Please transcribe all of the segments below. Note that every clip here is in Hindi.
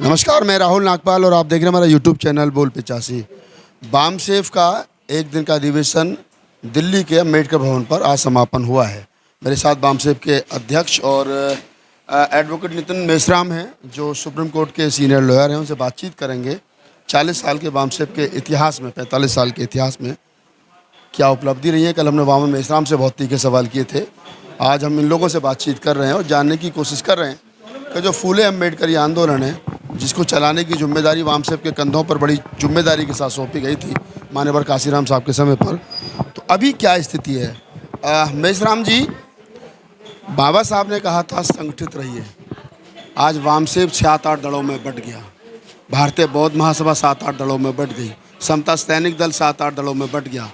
नमस्कार, मैं राहुल नागपाल और आप देख रहे हैं हमारा यूट्यूब चैनल बोल 85। बामसेफ का एक दिन का अधिवेशन दिल्ली के अम्बेडकर भवन पर आज समापन हुआ है। मेरे साथ बामसेफ के अध्यक्ष और एडवोकेट नितिन मेश्राम हैं, जो सुप्रीम कोर्ट के सीनियर लॉयर हैं। उनसे बातचीत करेंगे 40 साल के बामसेफ के इतिहास में, 45 साल के इतिहास में क्या उपलब्धि रही है। कल हमने वामन मेश्राम से बहुत तीखे सवाल किए थे। आज हम इन लोगों से बातचीत कर रहे हैं और जानने की कोशिश कर रहे हैं कि जो फूले अम्बेडकरी आंदोलन है, जिसको चलाने की जिम्मेदारी वामसेफ के कंधों पर बड़ी जिम्मेदारी के साथ सौंपी गई थी मान्यवर काशीराम साहब के समय पर, तो अभी क्या स्थिति है। मेश्राम जी, बाबा साहब ने कहा था संगठित रहिए। आज वामसेफ 7-8 दलों में बंट गया। भारतीय बौद्ध महासभा 7-8 दलों में बंट गई। समता सैनिक दल 7-8 दलों में बंट गया।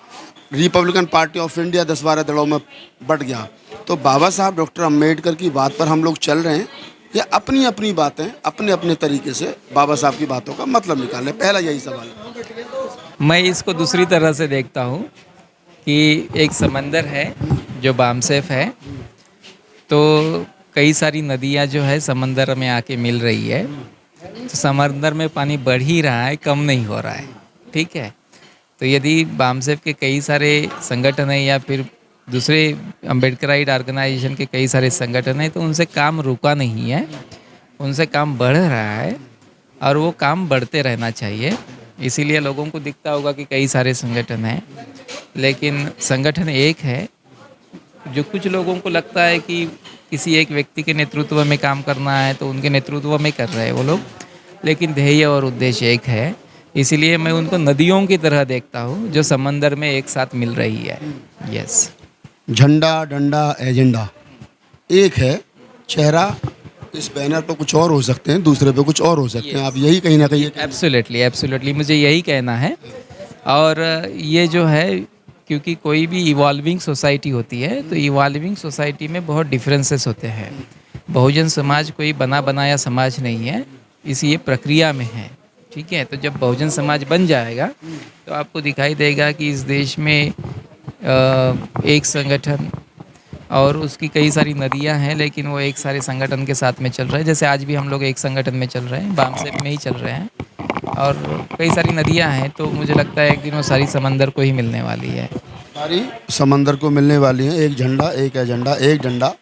रिपब्लिकन पार्टी ऑफ इंडिया 10-12 दलों में बंट गया। तो बाबा साहब डॉक्टर अम्बेडकर की बात पर हम लोग चल रहे हैं या अपनी अपनी बातें अपने अपने तरीके से बाबा साहब की बातों का मतलब निकालें? पहला यही सवाल है। मैं इसको दूसरी तरह से देखता हूँ कि एक समंदर है जो बामसेफ है, तो कई सारी नदियाँ जो है समंदर में आके मिल रही है। तो समंदर में पानी बढ़ ही रहा है, कम नहीं हो रहा है। ठीक है, तो यदि बामसेफ के कई सारे संगठन है या फिर दूसरे अम्बेडकराइट ऑर्गेनाइजेशन के कई सारे संगठन हैं, तो उनसे काम रुका नहीं है, उनसे काम बढ़ रहा है और वो काम बढ़ते रहना चाहिए। इसीलिए लोगों को दिखता होगा कि कई सारे संगठन हैं, लेकिन संगठन एक है। जो कुछ लोगों को लगता है कि किसी एक व्यक्ति के नेतृत्व में काम करना है, तो उनके नेतृत्व में कर रहे हैं वो लोग, लेकिन ध्येय और उद्देश्य एक है। इसीलिए मैं उनको नदियों की तरह देखता हूँ जो समंदर में एक साथ मिल रही है। यस, झंडा, डंडा, एजेंडा एक है। चेहरा इस बैनर पर कुछ और हो सकते हैं, दूसरे पे कुछ और हो सकते हैं। आप यही कहीं ना कहीं एब्सोल्युटली मुझे यही कहना है। और ये जो है, क्योंकि कोई भी इवॉल्विंग सोसाइटी होती है, तो इवॉल्विंग सोसाइटी में बहुत डिफरेंसेस होते हैं। बहुजन समाज कोई बना बनाया समाज नहीं है, इसी ये प्रक्रिया में है। ठीक है, तो जब बहुजन समाज बन जाएगा तो आपको दिखाई देगा कि इस देश में एक संगठन और उसकी कई सारी नदियां हैं, लेकिन वो एक सारे संगठन के साथ में चल रहे हैं। जैसे आज भी हम लोग एक संगठन में चल रहे हैं, बामसेफ में ही चल रहे हैं, और कई सारी नदियां हैं। तो मुझे लगता है एक दिन वो सारी समंदर को ही मिलने वाली है। सारी समंदर को मिलने वाली हैं। एक झंडा, एक एजेंडा, एक डंडा।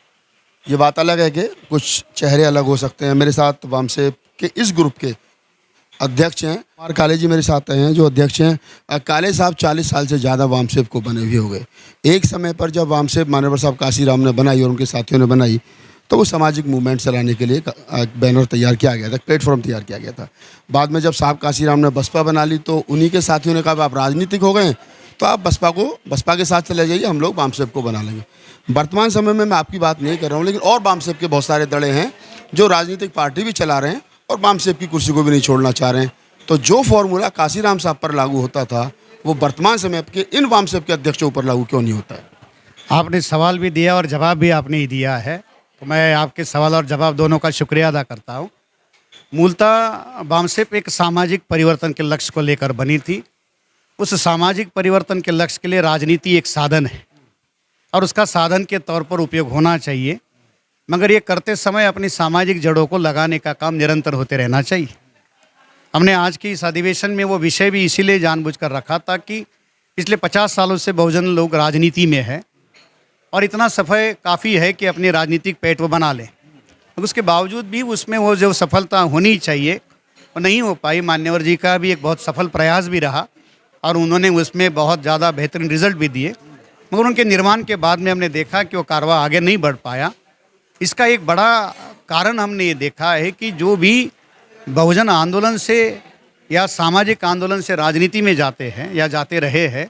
ये बात अलग है कि कुछ चेहरे अलग हो सकते हैं। मेरे साथ वामसेफ के इस ग्रुप के अध्यक्ष हैं कुमार काले जी, मेरे साथ हैं जो अध्यक्ष हैं। काले साहब 40 साल से ज़्यादा वामसेफ को बने हुए हो गए। एक समय पर जब वामसेफ मान्यवर साहब काशीराम ने बनाई और उनके साथियों ने बनाई, तो वो सामाजिक मूवमेंट चलाने के लिए बैनर तैयार किया गया था, प्लेटफॉर्म तैयार किया गया था। बाद में जब साहब काशीराम ने बसपा बना ली, तो उन्हीं के साथियों ने कहा आप राजनीतिक हो गए, तो आप बसपा के साथ चले जाइए, हम लोग वामसेफ को बना लेंगे। वर्तमान समय में मैं आपकी बात नहीं कर रहा हूँ, लेकिन और वामसेफ के बहुत सारे दड़े हैं जो राजनीतिक पार्टी भी चला रहे हैं और वामसेफ की कुर्सी को भी नहीं छोड़ना चाह रहे हैं। तो जो फॉर्मूला काशीराम साहब पर लागू होता था, वो वर्तमान समय के इन वामसेफ के अध्यक्षों पर लागू क्यों नहीं होता है? आपने सवाल भी दिया और जवाब भी आपने ही दिया है, तो मैं आपके सवाल और जवाब दोनों का शुक्रिया अदा करता हूँ। मूलतः बामसेफ एक सामाजिक परिवर्तन के लक्ष्य को लेकर बनी थी। उस सामाजिक परिवर्तन के लक्ष्य के लिए राजनीति एक साधन है और उसका साधन के तौर पर उपयोग होना चाहिए, मगर ये करते समय अपनी सामाजिक जड़ों को लगाने का काम निरंतर होते रहना चाहिए। हमने आज की इस अधिवेशन में वो विषय भी इसीलिए जानबूझकर रखा था कि पिछले 50 सालों से बहुजन लोग राजनीति में है और इतना सफल काफ़ी है कि अपनी राजनीतिक पेट वो बना लें, तो उसके बावजूद भी उसमें वो जो सफलता होनी चाहिए वो नहीं हो पाई। मान्यवर जी का भी एक बहुत सफल प्रयास भी रहा और उन्होंने उसमें बहुत ज़्यादा बेहतरीन रिजल्ट भी दिए, मगर उनके निर्माण के बाद में हमने देखा कि वो कारवां आगे नहीं बढ़ पाया। इसका एक बड़ा कारण हमने ये देखा है कि जो भी बहुजन आंदोलन से या सामाजिक आंदोलन से राजनीति में जाते हैं या जाते रहे हैं,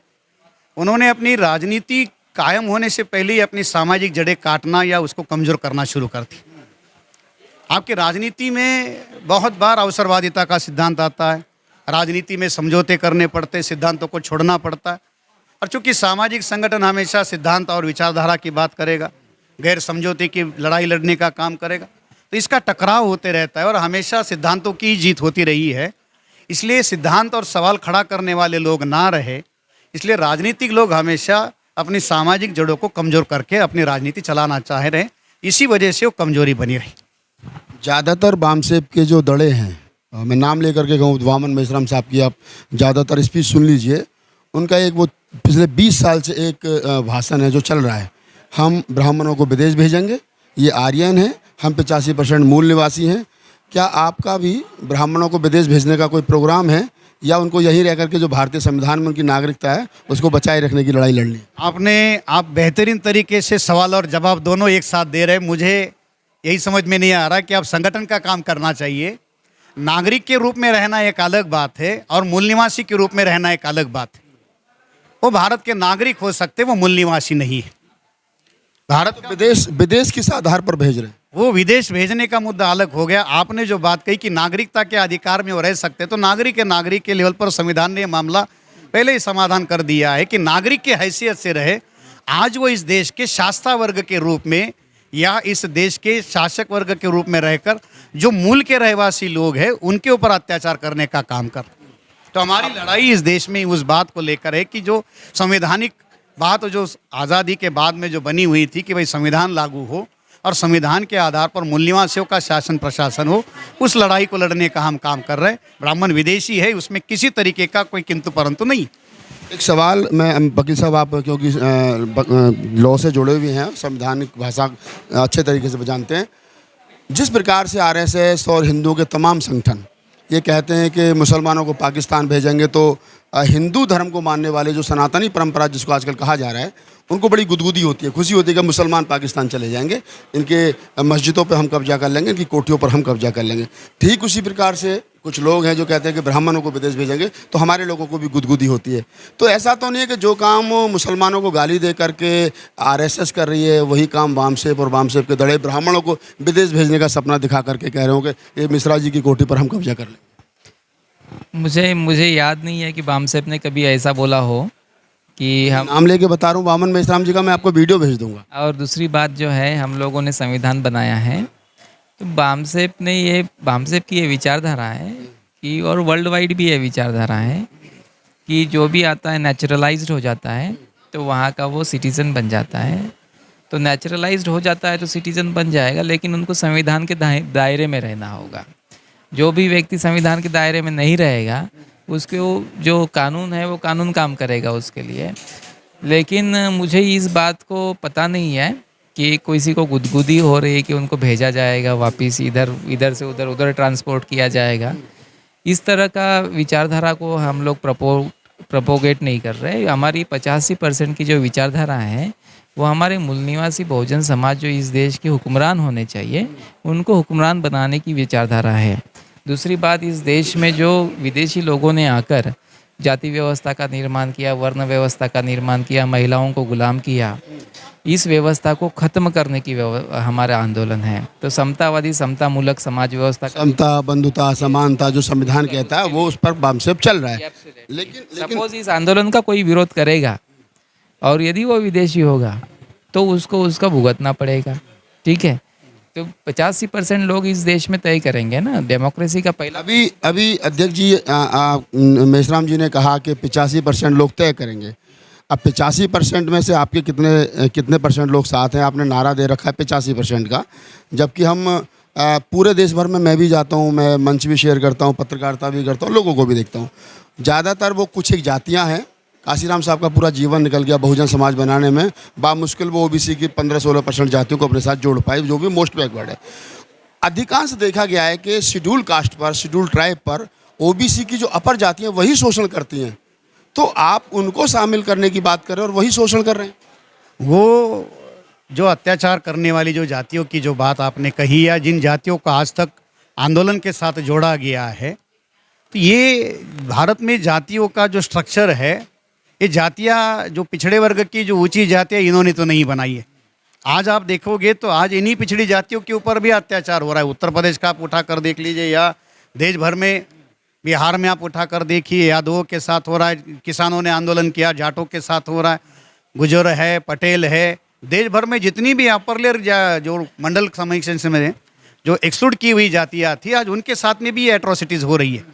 उन्होंने अपनी राजनीति कायम होने से पहले ही अपनी सामाजिक जड़ें काटना या उसको कमज़ोर करना शुरू कर दी। आपकी राजनीति में बहुत बार अवसरवादिता का सिद्धांत आता है, राजनीति में समझौते करने पड़ते, सिद्धांतों को छोड़ना पड़ता है। और चूँकि सामाजिक संगठन हमेशा सिद्धांत और विचारधारा की बात करेगा, गैर समझौते की लड़ाई लड़ने का काम करेगा, तो इसका टकराव होते रहता है और हमेशा सिद्धांतों की जीत होती रही है। इसलिए सिद्धांत और सवाल खड़ा करने वाले लोग ना रहे, इसलिए राजनीतिक लोग हमेशा अपनी सामाजिक जड़ों को कमज़ोर करके अपनी राजनीति चलाना चाह रहे हैं। इसी वजह से वो कमजोरी बनी रही। ज़्यादातर बामसेफ के जो दड़े हैं मैं नाम लेकर के कहूँ वामन मेश्राम साहब की आप ज़्यादातर स्पीच सुन लीजिए। उनका एक वो पिछले 20 साल से एक भाषण है जो चल रहा है, हम ब्राह्मणों को विदेश भेजेंगे, ये आर्यन है, हम 85% मूल निवासी हैं। क्या आपका भी ब्राह्मणों को विदेश भेजने का कोई प्रोग्राम है, या उनको यहीं रह करके जो भारतीय संविधान में उनकी नागरिकता है उसको बचाए रखने की लड़ाई लड़नी है? आप बेहतरीन तरीके से सवाल और जवाब दोनों एक साथ दे रहे हैं। मुझे यही समझ में नहीं आ रहा कि आप संगठन का काम करना चाहिए। नागरिक के रूप में रहना एक अलग बात है और मूल निवासी के रूप में रहना एक अलग बात है। वो भारत के नागरिक हो सकते, वो मूल निवासी नहीं है। भारत का विदेश किस आधार पर भेज रहे हैं? वो विदेश भेजने का मुद्दा अलग हो गया। आपने जो बात कही कि नागरिकता के अधिकार में वो रह सकते, तो नागरिक के लेवल पर संविधान ने मामला पहले ही समाधान कर दिया है कि नागरिक की हैसियत से रहे। आज वो इस देश के शासता वर्ग के रूप में या इस देश के शासक वर्ग के रूप में रहकर जो मूल के रहवासी लोग हैं उनके ऊपर अत्याचार करने का काम कर। तो हमारी लड़ाई इस देश में उस बात को लेकर है कि जो संवैधानिक बात जो आज़ादी के बाद में जो बनी हुई थी कि भाई संविधान लागू हो और संविधान के आधार पर मूल निवासियों का शासन प्रशासन हो, उस लड़ाई को लड़ने का हम काम कर रहे हैं। ब्राह्मण विदेशी है, उसमें किसी तरीके का कोई किंतु परंतु नहीं। एक सवाल, मैं वकील साहब, आप क्योंकि लॉ से जुड़े हुए हैं, संवैधानिक भाषा अच्छे तरीके से जानते हैं, जिस प्रकार से आरएसएस और हिंदुओं के तमाम संगठन ये कहते हैं कि मुसलमानों को पाकिस्तान भेजेंगे, तो हिंदू धर्म को मानने वाले जो सनातनी परंपरा जिसको आजकल कहा जा रहा है, उनको बड़ी गुदगुदी होती है, खुशी होती है कि मुसलमान पाकिस्तान चले जाएंगे, इनके मस्जिदों पर हम कब्जा कर लेंगे, इनकी कोठियों पर हम कब्जा कर लेंगे। ठीक उसी प्रकार से कुछ लोग हैं जो कहते हैं कि ब्राह्मणों को विदेश भेजेंगे तो हमारे लोगों को भी गुदगुदी होती है। तो ऐसा तो नहीं है कि जो काम मुसलमानों को गाली दे करके आरएसएस कर रही है वही काम वामसेप और वामसेप के दड़े ब्राह्मणों को विदेश भेजने का सपना दिखा करके कह रहे हो कि ये मिश्रा जी की कोठी पर हम कब्जा कर लें। मुझे याद नहीं है कि वामसेप ने कभी ऐसा बोला हो कि हम नाम लेके बता रहा हूँ वामन मेश्राम जी का, मैं आपको वीडियो भेज दूंगा। और दूसरी बात जो है, हम लोगों ने संविधान बनाया है, तो वामसेप की ये विचारधारा है कि, और वर्ल्ड वाइड भी ये विचारधारा है कि जो भी आता है नेचुरलाइज्ड हो जाता है तो वहाँ का वो सिटीज़न बन जाता है। तो नेचुरलाइज्ड हो जाता है तो सिटीज़न बन जाएगा, लेकिन उनको संविधान के दायरे में रहना होगा। जो भी व्यक्ति संविधान के दायरे में नहीं रहेगा उसको जो कानून है वो कानून काम करेगा उसके लिए। लेकिन मुझे इस बात को पता नहीं है कि किसी को गुदगुदी हो रही है कि उनको भेजा जाएगा वापस, इधर से उधर ट्रांसपोर्ट किया जाएगा। इस तरह का विचारधारा को हम लोग प्रोपोगेट नहीं कर रहे। हमारी 85% की जो विचारधारा है वो हमारे मूल निवासी बहुजन समाज जो इस देश के हुक्मरान होने चाहिए उनको हुक्मरान बनाने की विचारधारा है। दूसरी बात, इस देश में जो विदेशी लोगों ने आकर जाति व्यवस्था का निर्माण किया, वर्ण व्यवस्था का निर्माण किया, महिलाओं को गुलाम किया, इस व्यवस्था को ख़त्म करने की हमारा आंदोलन है। तो समतावादी समतामूलक समाज व्यवस्था, समता, बंधुता, समानता जो संविधान कहता है वो उस पर वामसेप चल रहा है। लेकिन सपोज इस आंदोलन का कोई विरोध करेगा और यदि वो विदेशी होगा तो उसको उसका भुगतना पड़ेगा। ठीक है, तो 85% लोग इस देश में तय करेंगे ना डेमोक्रेसी का पहला। अभी अध्यक्ष जी मेश्राम जी ने कहा कि 85% लोग तय करेंगे। अब 85% में से आपके कितने परसेंट लोग साथ हैं? आपने नारा दे रखा है 85% का, जबकि हम पूरे देश भर में, मैं भी जाता हूँ, मैं मंच भी शेयर करता हूँ, पत्रकारिता भी करता हूँ, लोगों को भी देखता हूँ, ज़्यादातर वो कुछ एक जातियाँ हैं। काशीराम साहब का पूरा जीवन निकल गया बहुजन समाज बनाने में, बामुश्किल वो ओबीसी की 15-16% जातियों को अपने साथ जोड़ पाए, जो भी मोस्ट बैकवर्ड है। अधिकांश देखा गया है कि शेड्यूल कास्ट पर, शेड्यूल ट्राइब पर ओबीसी की जो अपर जातियाँ वही शोषण करती हैं, तो आप उनको शामिल करने की बात कर रहे हैं और वही शोषण कर रहे हैं। वो जो अत्याचार करने वाली जो जातियों की जो बात आपने कही या जिन जातियों को आज तक आंदोलन के साथ जोड़ा गया है, तो ये भारत में जातियों का जो स्ट्रक्चर है, ये जातियाँ जो पिछड़े वर्ग की जो ऊंची जातियाँ इन्होंने तो नहीं बनाई है। आज आप देखोगे तो आज इन्हीं पिछड़ी जातियों के ऊपर भी अत्याचार हो रहा है। उत्तर प्रदेश का आप उठा कर देख लीजिए या देश भर में, बिहार में आप उठा कर देखिए, यादवों के साथ हो रहा है, किसानों ने आंदोलन किया, जाटों के साथ हो रहा है, गुजर है, पटेल है, देश भर में जितनी भी अपर लेयर जो मंडल समीक्षण में जो एक्सक्लूड की हुई जातियाँ थी, आज उनके साथ में भी ये एट्रोसिटीज़ हो रही है।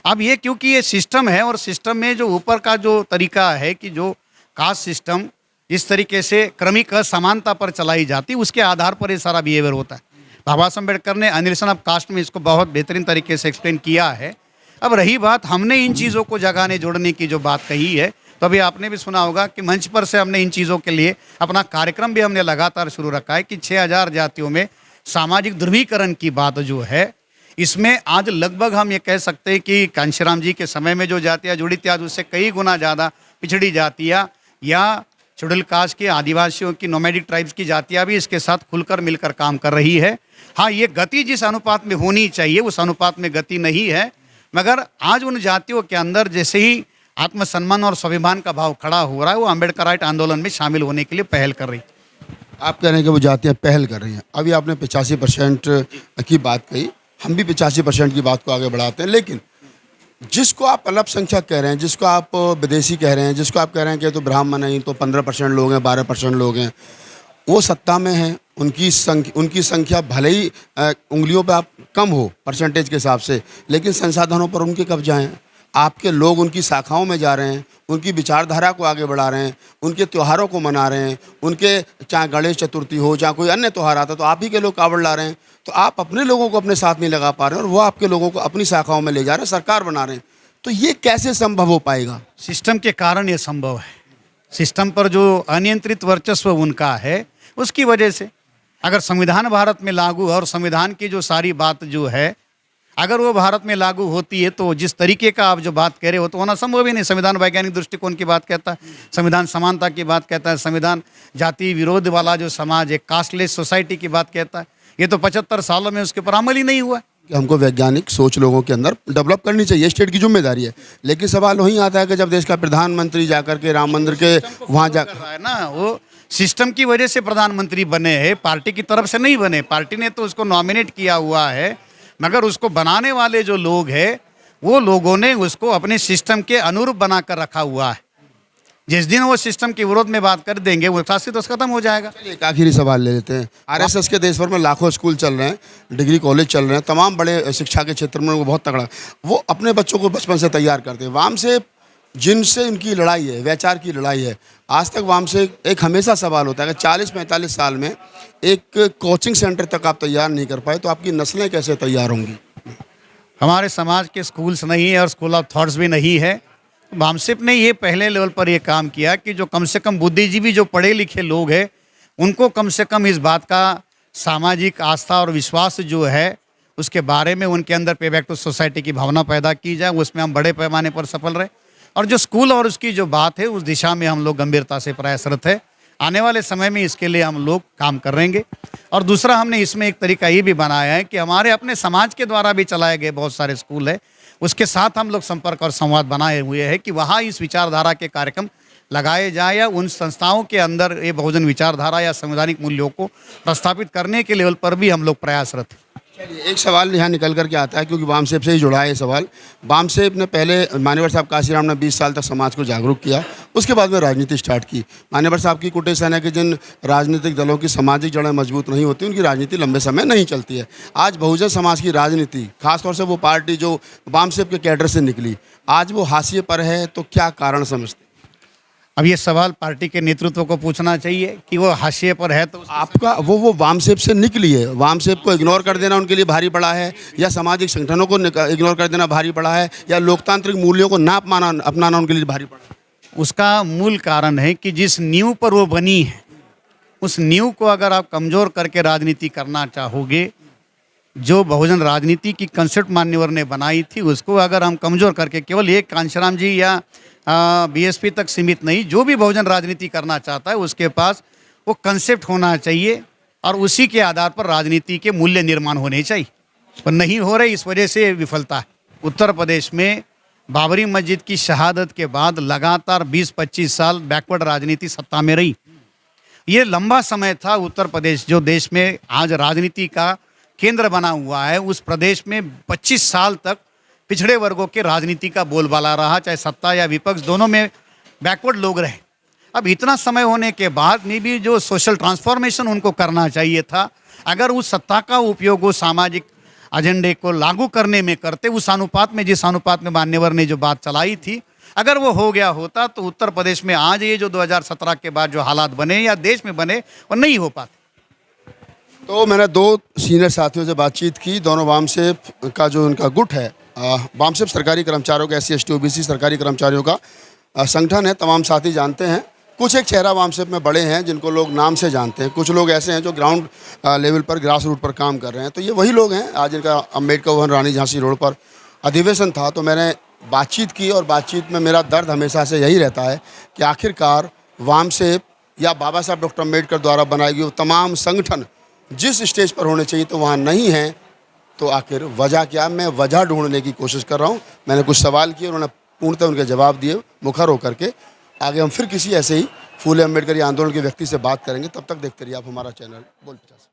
अब ये क्योंकि ये सिस्टम है और सिस्टम में जो ऊपर का जो तरीका है कि जो कास्ट सिस्टम इस तरीके से क्रमिक असमानता पर चलाई जाती, उसके आधार पर ये सारा बिहेवियर होता है। बाबा साहब अम्बेडकर ने अनिर्शन ऑफ कास्ट में इसको बहुत बेहतरीन तरीके से एक्सप्लेन किया है। अब रही बात हमने इन चीज़ों को जगाने जोड़ने की जो बात कही है, तो अभी आपने भी सुना होगा कि मंच पर से हमने इन चीज़ों के लिए अपना कार्यक्रम भी हमने लगातार शुरू रखा है कि 6000 जातियों में सामाजिक ध्रुवीकरण की बात जो है, इसमें आज लगभग हम ये कह सकते हैं कि कांशीराम जी के समय में जो जातियाँ जुड़ी थी, आज उससे कई गुना ज़्यादा पिछड़ी जातियाँ या शेड्यूल कास्ट के आदिवासियों की नोमैडिक ट्राइब्स की जातियाँ भी इसके साथ खुलकर मिलकर काम कर रही है। हाँ, ये गति जिस अनुपात में होनी चाहिए उस अनुपात में गति नहीं है, मगर आज उन जातियों के अंदर जैसे ही आत्मसम्मान और स्वाभिमान का भाव खड़ा हो रहा है, वो अम्बेडकराइट आंदोलन में शामिल होने के लिए पहल कर रही है। आप कह रहे हैं कि वो जातियाँ पहल कर रही हैं। अभी आपने 85% की बात कही, हम भी 85% की बात को आगे बढ़ाते हैं, लेकिन जिसको आप अल्पसंख्यक कह रहे हैं, जिसको आप विदेशी कह रहे हैं, जिसको आप कह रहे हैं कि तो ब्राह्मण हैं, तो 15% लोग हैं, 12% लोग हैं, वो सत्ता में हैं, उनकी संख्या भले ही उंगलियों पे आप कम हो परसेंटेज के हिसाब से, लेकिन संसाधनों पर उनके कब्जा हैं। आपके लोग उनकी शाखाओं में जा रहे हैं, उनकी विचारधारा को आगे बढ़ा रहे हैं, उनके त्योहारों को मना रहे हैं, उनके चाहे गणेश चतुर्थी हो, चाहे कोई अन्य त्यौहार आता तो आप ही के लोग कावड़ ला रहे हैं। तो आप अपने लोगों को अपने साथ नहीं लगा पा रहे हैं और वो आपके लोगों को अपनी शाखाओं में ले जा रहे हैं, सरकार बना रहे हैं। तो ये कैसे संभव हो पाएगा? सिस्टम के कारण ये संभव है। सिस्टम पर जो अनियंत्रित वर्चस्व उनका है उसकी वजह से, अगर संविधान भारत में लागू है और संविधान की जो सारी बात जो है अगर वो भारत में लागू होती है, तो जिस तरीके का आप जो बात कह रहे हो तो होना संभव ही नहीं। संविधान वैज्ञानिक दृष्टिकोण की बात कहता है, संविधान समानता की बात कहता है, संविधान जाति विरोध वाला जो समाज है, कास्टलेस सोसाइटी की बात कहता है। ये तो 75 सालों में उसके ऊपर अमल ही नहीं हुआ है। कि हमको वैज्ञानिक सोच लोगों के अंदर डेवलप करनी चाहिए, स्टेट की जिम्मेदारी है। लेकिन सवाल वहीं आता है कि जब देश का प्रधानमंत्री जाकर के राम मंदिर के वहाँ जा कर रहा है ना, वो सिस्टम की वजह से प्रधानमंत्री बने हैं, पार्टी की तरफ से नहीं बने। पार्टी ने तो उसको नॉमिनेट किया हुआ है, मगर उसको बनाने वाले जो लोग हैं वो लोगों ने उसको अपने सिस्टम के अनुरूप बनाकर रखा हुआ है। जिस दिन वो सिस्टम के विरोध में बात कर देंगे वो शासित खत्म हो जाएगा। एक आखिरी सवाल ले लेते हैं। आरएसएस के देश भर में लाखों स्कूल चल रहे हैं, डिग्री कॉलेज चल रहे हैं, तमाम बड़े शिक्षा के क्षेत्र में वो बहुत तगड़ा, वो अपने बच्चों को बचपन से तैयार करते हैं। वाम से जिनसे इनकी लड़ाई है, वैचार की लड़ाई है, आज तक वाम से एक हमेशा सवाल होता है कि 40-45 साल में एक कोचिंग सेंटर तक आप तैयार नहीं कर पाए तो आपकी नस्लें कैसे तैयार होंगी? हमारे समाज के स्कूल्स नहीं है और स्कूल ऑफ थॉट्स भी नहीं है। वामसिप ने ये पहले लेवल पर ये काम किया कि जो कम से कम बुद्धिजीवी जो पढ़े लिखे लोग हैं उनको कम से कम इस बात का सामाजिक आस्था और विश्वास जो है उसके बारे में उनके अंदर पे बैक टू सोसाइटी की भावना पैदा की जाए। उसमें हम बड़े पैमाने पर सफल रहे और जो स्कूल और उसकी जो बात है उस दिशा में हम लोग गंभीरता से प्रयासरत है। आने वाले समय में इसके लिए हम लोग काम कर रहेंगे। और दूसरा, हमने इसमें एक तरीका ये भी बनाया है कि हमारे अपने समाज के द्वारा भी चलाए गए बहुत सारे स्कूल है, उसके साथ हम लोग संपर्क और संवाद बनाए हुए हैं कि वहाँ इस विचारधारा के कार्यक्रम लगाए जाए या उन संस्थाओं के अंदर ये बहुजन विचारधारा या संवैधानिक मूल्यों को प्रस्थापित करने के लेवल पर भी हम लोग प्रयासरत हैं। चलिए, एक सवाल यहाँ निकल करके आता है क्योंकि वामसेप से ही जुड़ा है ये सवाल। वामसेप ने पहले, मान्यवर साहब काशीराम ने 20 साल तक समाज को जागरूक किया, उसके बाद में राजनीति स्टार्ट की। मान्यवर साहब की कुटेशन है कि जिन राजनीतिक दलों की सामाजिक जड़ें मजबूत नहीं होती उनकी राजनीति लंबे समय नहीं चलती है। आज बहुजन समाज की राजनीति, खासतौर से वो पार्टी जो वामसेप के कैडर से निकली, आज वो हाशिए पर है, तो क्या कारण समझते? अब ये सवाल पार्टी के नेतृत्व को पूछना चाहिए कि वो हाशिए पर है तो आपका वो वामसेप से निकली है, वामसेप को इग्नोर कर देना उनके लिए भारी पड़ा है, या सामाजिक संगठनों को इग्नोर कर देना भारी पड़ा है, या लोकतांत्रिक मूल्यों को ना अपनाना उनके लिए भारी पड़ा है? उसका मूल कारण है कि जिस नींव पर वो बनी है उस नींव को अगर आप कमज़ोर करके राजनीति करना चाहोगे, जो बहुजन राजनीति की कंसेप्ट मान्यवर ने बनाई थी उसको अगर हम कमज़ोर करके केवल एक कांशीराम जी या बीएसपी तक सीमित नहीं, जो भी बहुजन राजनीति करना चाहता है उसके पास वो कंसेप्ट होना चाहिए और उसी के आधार पर राजनीति के मूल्य निर्माण होने चाहिए, पर नहीं हो रहे। इस वजह से विफलता है। उत्तर प्रदेश में बाबरी मस्जिद की शहादत के बाद लगातार 20-25 साल बैकवर्ड राजनीति सत्ता में रही। ये लंबा समय था। उत्तर प्रदेश जो देश में आज राजनीति का केंद्र बना हुआ है, उस प्रदेश में 25 साल तक पिछड़े वर्गों के राजनीति का बोलबाला रहा, चाहे सत्ता या विपक्ष दोनों में बैकवर्ड लोग रहे। अब इतना समय होने के बाद में भी जो सोशल ट्रांसफॉर्मेशन उनको करना चाहिए था, अगर उस सत्ता का उपयोग वो सामाजिक एजेंडे को लागू करने में करते, उस अनुपात में, जिस अनुपात में मान्यवर ने जो बात चलाई थी, अगर वो हो गया होता तो उत्तर प्रदेश में आज ये जो 2017 के बाद जो हालात बने या देश में बने वो नहीं हो पाते। तो मैंने 2 सीनियर साथियों से बातचीत की। दोनों वामसेफ का जो उनका गुट है, वामसेफ सरकारी कर्मचारियों का, SC ST OBC सरकारी कर्मचारियों का संगठन है। तमाम साथी जानते हैं। कुछ एक चेहरा वामसेफ में बड़े हैं जिनको लोग नाम से जानते हैं। कुछ लोग ऐसे हैं जो ग्राउंड लेवल पर, ग्रास रूट पर काम कर रहे हैं। तो ये वही लोग हैं। आज इनका अम्बेडकर भवन, रानी झांसी रोड पर अधिवेशन था, तो मैंने बातचीत की और बातचीत में मेरा दर्द हमेशा से यही रहता है कि आखिरकार वामसेफ या बाबा साहब डॉक्टर अम्बेडकर द्वारा बनाए गए तमाम संगठन जिस स्टेज पर होने चाहिए तो वहाँ नहीं हैं। तो आखिर वजह क्या? मैं वजह ढूंढने की कोशिश कर रहा हूँ। मैंने कुछ सवाल किए, उन्होंने पूर्णतः उनके जवाब दिए मुखर होकर के। आगे हम फिर किसी ऐसे ही फूले अम्बेडकर आंदोलन के व्यक्ति से बात करेंगे। तब तक देखते रहिए आप हमारा चैनल बोल 50।